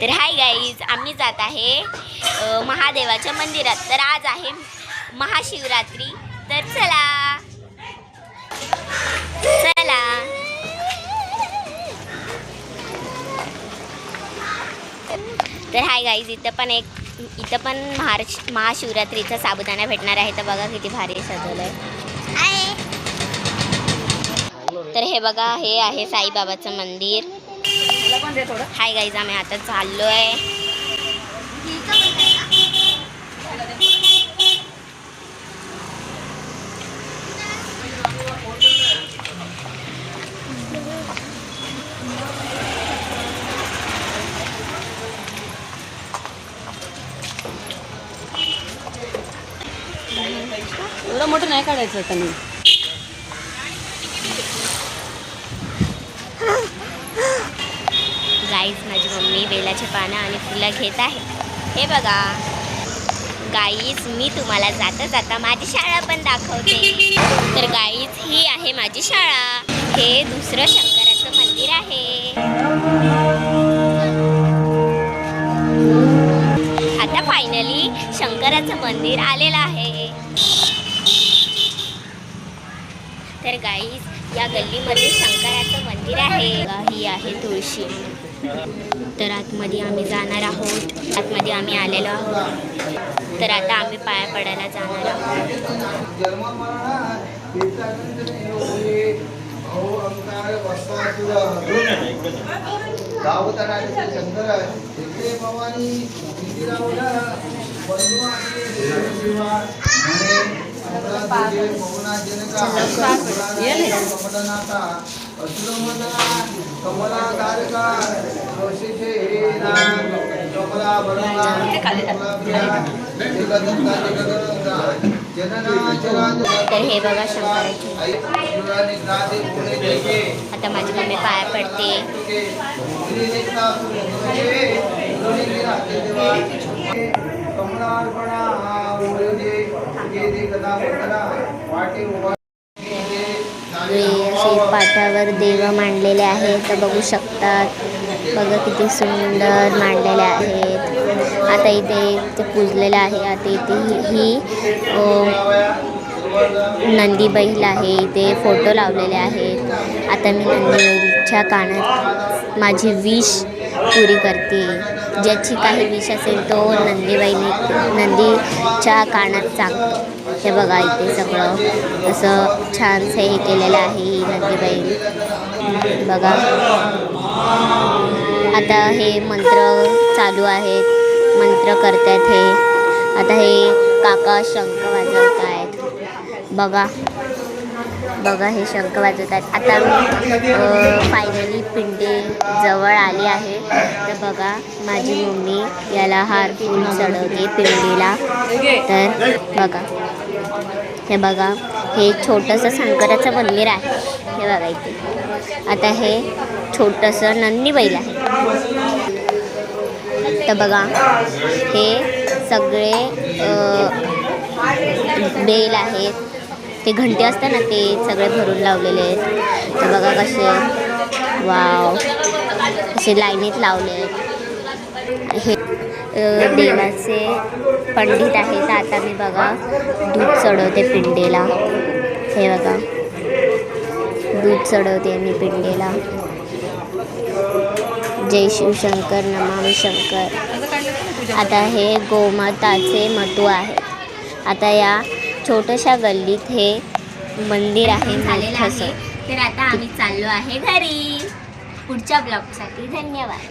तर hi guys, आम्ही जात आहे महादेवाच्या मंदिरात. तर आज आहे महाशिवरात्री. तर चला चला. तर हाय गाईज, इथं पण महाशिवरात्रीचा साबुदाणा भेटणार आहे. तर बघा किती भारी सजवलंय. तर हे बघा, हे आहे साईबाबाचं मंदिर. हाय गाईज, आम्ही आता चाललोय. एवढं मोठं नाही काढायचं आता मी. गाईज, माझी मम्मी बेलाचे पानं आणि फुलं घेत आहे. हे बघा गाईज, मी तुम्हाला जाता जाता माझी शाळा पण दाखवते. तर गाईज, ही आहे माझी शाळा. हे दुसरं शंकराचं मंदिर आहे. आता फायनली शंकराचं मंदिर आलेलं आहे. तर गाईज, या गल्लीमध्ये शंकराचं मंदिर आहे. ही आहे तुळशी. तर आतमध्ये आम्ही जाणार आहोत. आतमध्ये आम्ही आलेलो आहोत. तर आता आम्ही पाया पडायला जाणार आहोत. तर हे बघा शंकराची. आता माझी मम्मी पाया पडते. अशी पाटावर देव मांडलेले आहेत. तर बघू शकतात. बघा किती सुंदर मांडलेले आहेत. आता इथे ते पूजलेलं आहे. आता इथे ही नंदी बैल आहे. इथे फोटो लावलेले आहेत. आता मी नंदी बैलच्या कानात माझी विश पुरी करते. ज्याची काही विश असेल तो नंदीच्या कानात सांगतो. हे बघा, इथे सगळं असं छानसे हे केलेलं आहे. ही नंदी बैल बघा. आता हे मंत्र चालू आहेत. मंत्र करतात हे. आता हे काका शंख वाजवत आहेत. बघा बघा, हे शंख वाजवत आहेत. आता मी फायनली पिंडी जवळ आली आहे. तर बघा, माझी मम्मी याला हार फूल चढवते पिंडीला. तर बघा, हे बघा, हे छोटंसं शंकराचं मंदिर आहे. हे बघा इथे. आता हे छोटंसं नंदी बैल आहे. तर बघा, हे सगळे बैल आहेत. ते घंटे असतात ना, ते सगळे भरून लावलेले आहेत. तर बघा कसे, वाव, असे लाईनीत लावले आहेत. हे देवाचे पंडित आहेत. आता मी बघा दूध चढवते पिंडीला. हे बघा, दूध चढवते मी पिंडीला. जय शिवशंकर, नमामि शंकर. आता हे गोमाताचे मटू आहे. आता या छोट्याशा गल्लीत हे मंदिर आहे मोठंसं. तर आता आम्ही चाललो आहे घरी. पुढच्या ब्लॉगसाठी धन्यवाद.